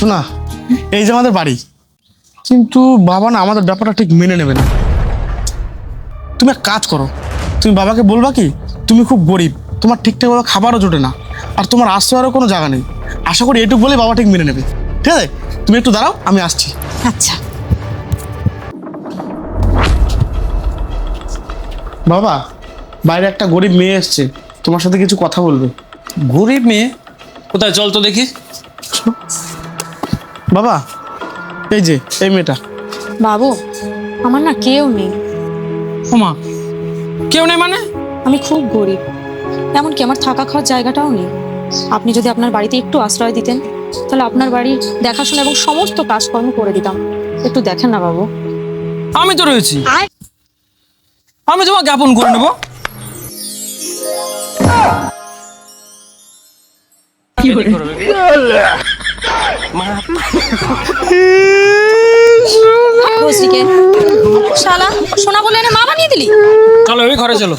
শোনা, এই যে আমাদের বাড়ি, কিন্তু বাবা না আমাদের ব্যাপারটা ঠিক মেনে নেবে না। তুমি এক কাজ করো, তুমি বাবাকে বলবা কি তুমি খুব গরিব, তোমার ঠিকঠাকভাবে খাবারও জোটে না, আর তোমার আশ্রয়েরও কোনো জায়গা নেই। আশা করি এটুকু বলে বাবা ঠিক মেনে নেবে। ঠিক আছে, তুমি একটু দাঁড়াও, আমি আসছি। আচ্ছা। বাবা, বাইরে একটা গরিব মেয়ে এসছে, তোমার সাথে কিছু কথা বলবে। গরিব মেয়ে? কোথায়, চল তো দেখি। বাবা, এই যে এই মেয়েটা। বাবু, আমার না কেউ নেই। ওমা, কেউ নেই মানে? আমি খুব গরিব, এমনকি আমার থাকা খাওয়ার জায়গাটাও নেই। আপনি যদি আপনার বাড়িতে একটু আশ্রয় দিতেন, তাহলে আপনার বাড়ির দেখাশোনা এবং সমস্ত কাজকর্ম করে দিতাম। একটু দেখেন না বাবু। আমি তো রয়েছি, আমি তোমাকে জ্ঞাপন করে নেবো। রোজদিকে শালা সোনা বলে এনে মা বানিয়ে দিলি। চলো ওই ঘরে চলো।